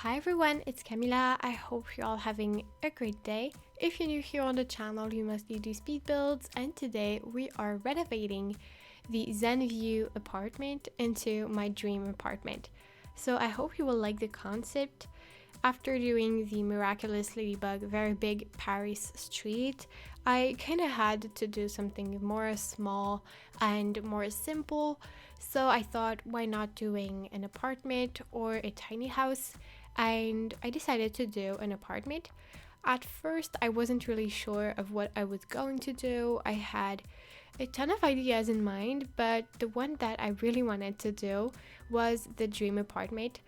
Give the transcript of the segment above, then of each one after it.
Hi everyone, it's Kamila. I hope you're all having a great day. If you're new here on the channel, you mostly do speed builds, and today we are renovating the ZenView apartment into my dream apartment. So I hope you will like the concept. After doing the Miraculous Ladybug very big Paris street, I kind of had to do something more small and more simple. So I thought, why not doing an apartment or a tiny house? And I decided to do an apartment. At first, I wasn't really sure of what I was going to do. I had a ton of ideas in mind, but the one that I really wanted to do was the dream apartment.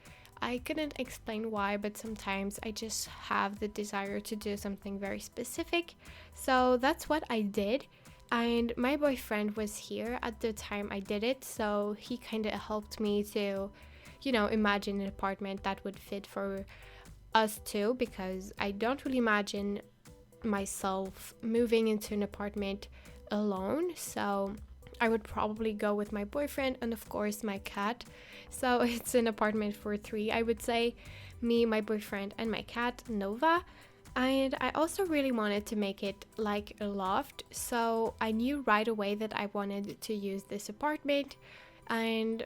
I couldn't explain why, but sometimes I just have the desire to do something very specific. So that's what I did. And my boyfriend was here at the time I did it, so he kind of helped me to, imagine an apartment that would fit for us too, because I don't really imagine myself moving into an apartment alone. So I would probably go with my boyfriend and of course my cat. So it's an apartment for three, I would say. Me, my boyfriend, and my cat, Nova. And I also really wanted to make it like a loft. So I knew right away that I wanted to use this apartment. And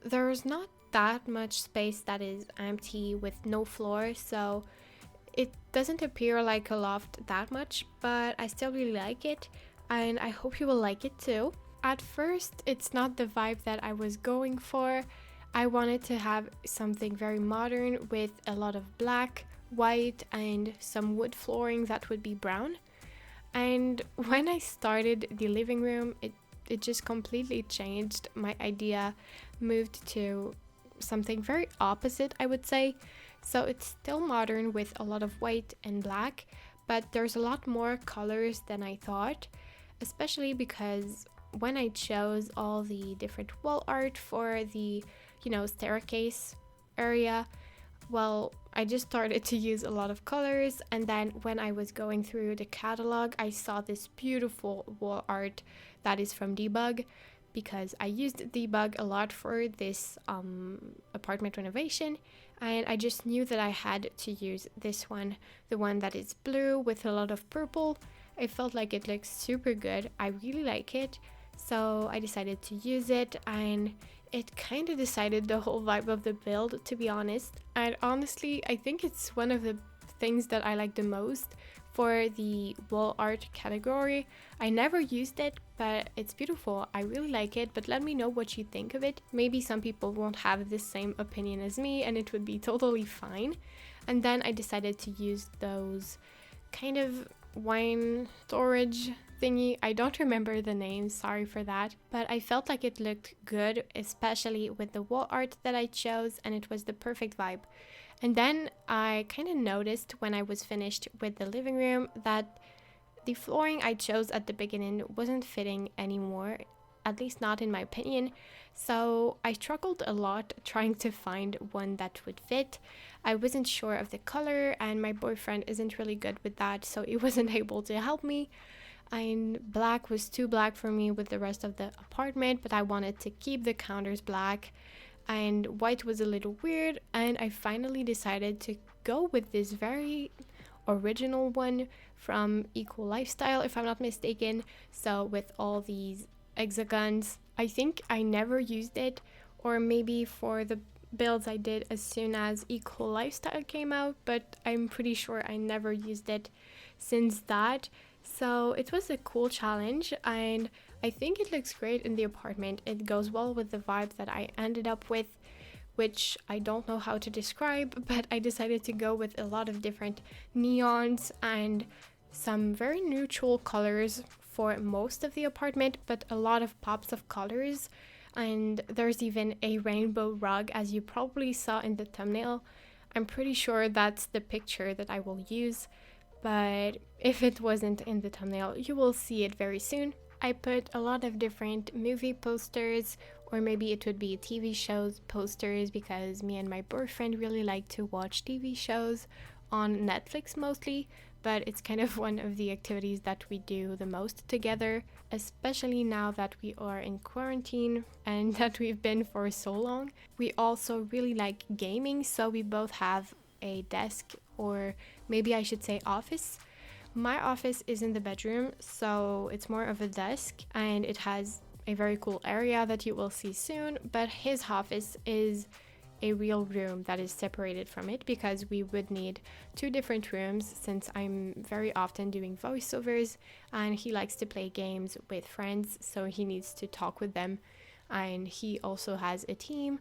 there's not that much space that is empty with no floor. So it doesn't appear like a loft that much, but I still really like it. And I hope you will like it too. At first, it's not the vibe that I was going for. I wanted to have something very modern with a lot of black, white, and some wood flooring that would be brown. And when I started the living room, it just completely changed. My idea moved to something very opposite, I would say. So it's still modern with a lot of white and black, but there's a lot more colors than I thought, especially because when I chose all the different wall art for the, staircase area, well, I just started to use a lot of colors. And then when I was going through the catalog, I saw this beautiful wall art that is from Debug, because I used Debug a lot for this apartment renovation. And I just knew that I had to use this one, the one that is blue with a lot of purple. I felt like it looks super good. I really like it. So I decided to use it, and it kind of decided the whole vibe of the build, to be honest. And honestly, I think it's one of the things that I like the most for the wall art category. I never used it, but it's beautiful. I really like it, but let me know what you think of it. Maybe some people won't have the same opinion as me, and it would be totally fine. And then I decided to use those kind of wine storage thingy. I don't remember the name, sorry for that, but I felt like it looked good, especially with the wall art that I chose, and it was the perfect vibe. And then I kind of noticed when I was finished with the living room that the flooring I chose at the beginning wasn't fitting anymore, at least not in my opinion. So I struggled a lot trying to find one that would fit. I wasn't sure of the color, and my boyfriend isn't really good with that, so he wasn't able to help me. And black was too black for me with the rest of the apartment, but I wanted to keep the counters black, and white was a little weird. And I finally decided to go with this very original one from Eco Lifestyle, if I'm not mistaken. So with all these hexagons, I think I never used it, or maybe for the builds I did as soon as Eco Lifestyle came out, but I'm pretty sure I never used it since that. So it was a cool challenge, and I think it looks great in the apartment. It goes well with the vibe that I ended up with, which I don't know how to describe, but I decided to go with a lot of different neons and some very neutral colors for most of the apartment, but a lot of pops of colors. And there's even a rainbow rug, as you probably saw in the thumbnail. I'm pretty sure that's the picture that I will use, but if it wasn't in the thumbnail, you will see it very soon. I put a lot of different movie posters, or maybe it would be TV shows posters, because me and my boyfriend really like to watch TV shows on Netflix mostly, but it's kind of one of the activities that we do the most together, especially now that we are in quarantine and that we've been for so long. We also really like gaming, so we both have a desk, or maybe I should say office. My office is in the bedroom, so it's more of a desk, and it has a very cool area that you will see soon, but his office is a real room that is separated from it, because we would need two different rooms since I'm very often doing voiceovers and he likes to play games with friends, so he needs to talk with them, and he also has a team,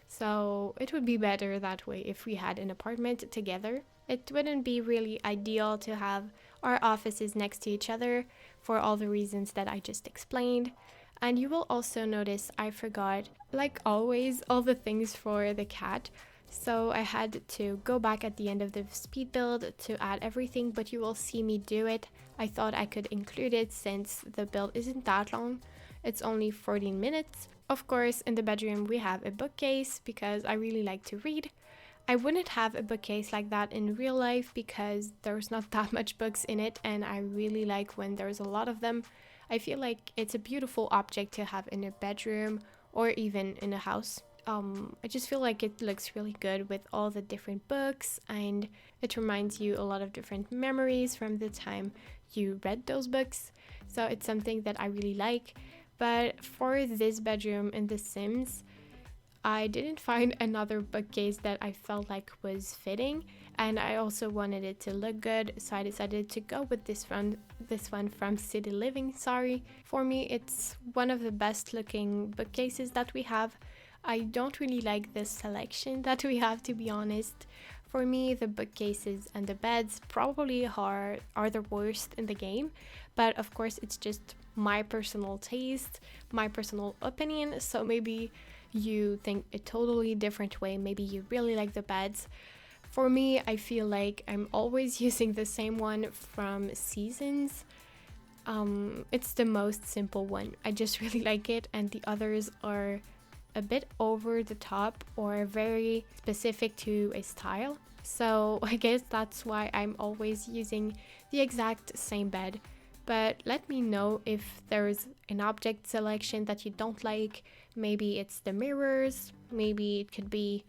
so it would be better that way if we had an apartment together. It wouldn't be really ideal to have our offices next to each other for all the reasons that I just explained. And you will also notice I forgot, like always, all the things for the cat. So I had to go back at the end of the speed build to add everything, but you will see me do it. I thought I could include it since the build isn't that long. It's only 14 minutes. Of course, in the bedroom we have a bookcase because I really like to read. I wouldn't have a bookcase like that in real life because there's not that much books in it, and I really like when there's a lot of them. I feel like it's a beautiful object to have in a bedroom or even in a house. I just feel like it looks really good with all the different books, and it reminds you a lot of different memories from the time you read those books. So it's something that I really like. But for this bedroom in The Sims, I didn't find another bookcase that I felt like was fitting, and I also wanted it to look good, so I decided to go with this one from City Living. For me, it's one of the best looking bookcases that we have. I don't really like the selection that we have, to be honest. For me, the bookcases and the beds probably are the worst in the game, but of course it's just my personal taste, my personal opinion, so maybe you think a totally different way. Maybe you really like the beds. For me, I feel like I'm always using the same one from Seasons. It's the most simple one. I just really like it, and the others are a bit over the top or very specific to a style. So I guess that's why I'm always using the exact same bed. But let me know if there's an object selection that you don't like. Maybe it's the mirrors, maybe it could be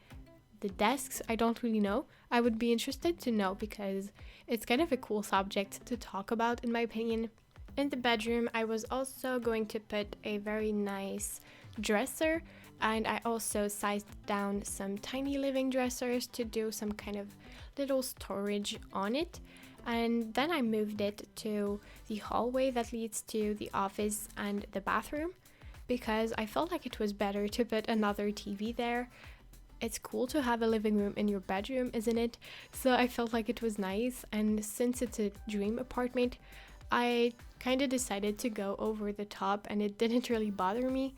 the desks, I don't really know. I would be interested to know because it's kind of a cool subject to talk about, in my opinion. In the bedroom, I was also going to put a very nice dresser, and I also sized down some tiny living dressers to do some kind of little storage on it. And then I moved it to the hallway that leads to the office and the bathroom, because I felt like it was better to put another TV there. It's cool to have a living room in your bedroom, isn't it? So I felt like it was nice, and since it's a dream apartment, I kind of decided to go over the top, and it didn't really bother me.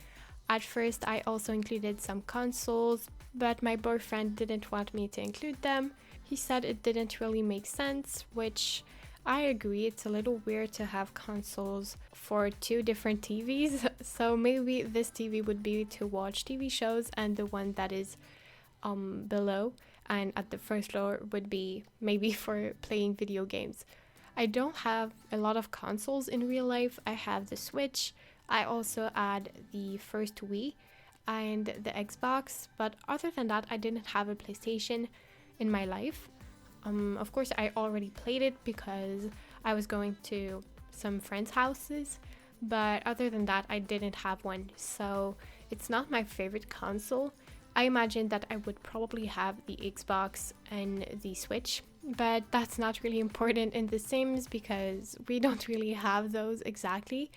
At first, I also included some consoles, but my boyfriend didn't want me to include them. He said it didn't really make sense, which I agree. It's a little weird to have consoles for two different TVs. So maybe this TV would be to watch TV shows, and the one that is below and at the first floor would be maybe for playing video games. I don't have a lot of consoles in real life. I have the Switch. I also add the first Wii and the Xbox, but other than that, I didn't have a PlayStation in my life. Of course, I already played it because I was going to some friends' houses, but other than that, I didn't have one, so it's not my favorite console. I imagine that I would probably have the Xbox and the Switch, but that's not really important in The Sims because we don't really have those exactly.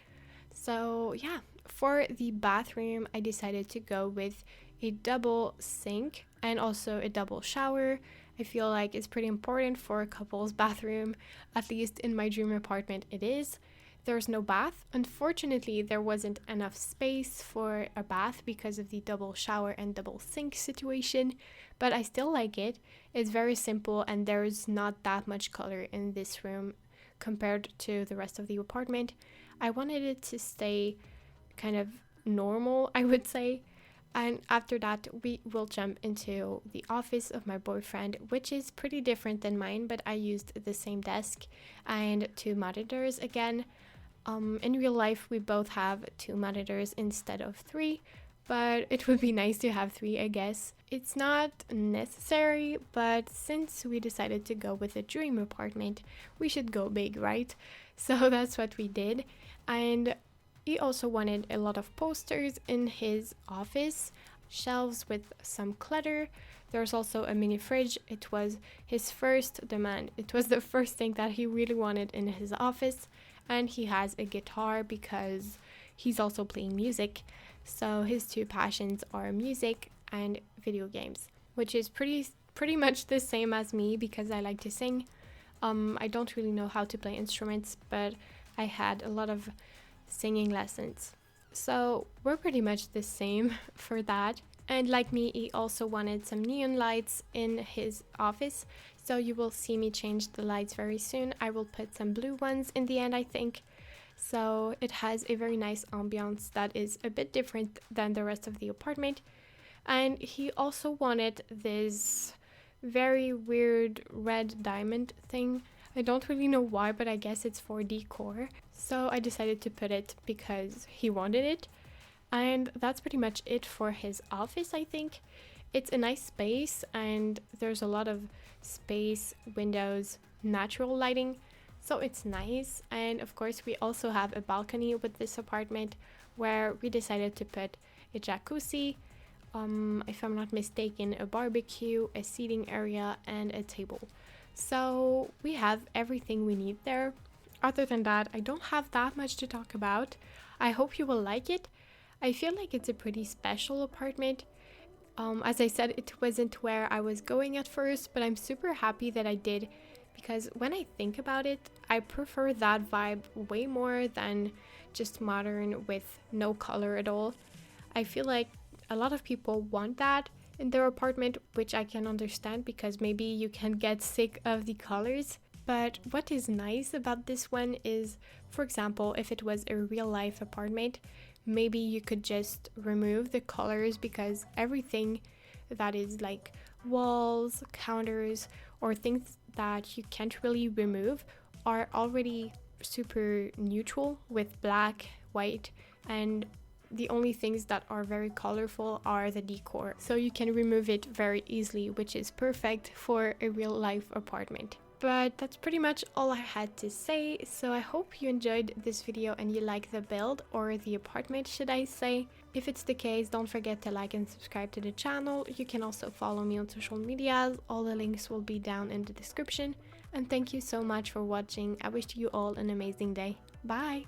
So yeah, for the bathroom, I decided to go with a double sink and also a double shower. I feel like it's pretty important for a couple's bathroom, at least in my dream apartment it is. There's no bath. Unfortunately, there wasn't enough space for a bath because of the double shower and double sink situation, but I still like it. It's very simple and there's not that much color in this room compared to the rest of the apartment. I wanted it to stay kind of normal, I would say. And after that, we will jump into the office of my boyfriend, which is pretty different than mine, but I used the same desk and two monitors again. In real life, we both have two monitors instead of three, but it would be nice to have 3, I guess. It's not necessary, but since we decided to go with a dream apartment, we should go big, right? So that's what we did. And he also wanted a lot of posters in his office, shelves with some clutter. There's also a mini fridge. It was his first demand. It was the first thing that he really wanted in his office. And he has a guitar because he's also playing music. So his 2 passions are music and video games, which is pretty much the same as me because I like to sing. I don't really know how to play instruments, but I had a lot of singing lessons. So we're pretty much the same for that. And like me, he also wanted some neon lights in his office. So you will see me change the lights very soon. I will put some blue ones in the end, I think. So it has a very nice ambiance that is a bit different than the rest of the apartment. And he also wanted this very weird red diamond thing. I don't really know why, but I guess it's for decor. So I decided to put it because he wanted it. And that's pretty much it for his office, I think. It's a nice space and there's a lot of space, windows, natural lighting. So it's nice. And of course, we also have a balcony with this apartment where we decided to put a jacuzzi, if I'm not mistaken, a barbecue, a seating area, and a table. So we have everything we need there. Other than that, I don't have that much to talk about. I hope you will like it. I feel like it's a pretty special apartment. As I said, it wasn't where I was going at first, but I'm super happy that I did because when I think about it, I prefer that vibe way more than just modern with no color at all. I feel like a lot of people want that in their apartment, which I can understand because maybe you can get sick of the colors. But what is nice about this one is, for example, if it was a real life apartment, maybe you could just remove the colors because everything that is like walls, counters, or things that you can't really remove are already super neutral with black, white, and the only things that are very colorful are the decor. So you can remove it very easily, which is perfect for a real life apartment. But that's pretty much all I had to say, so I hope you enjoyed this video and you like the build, or the apartment should I say. If it's the case, don't forget to like and subscribe to the channel. You can also follow me on social media, all the links will be down in the description. And thank you so much for watching. I wish you all an amazing day. Bye!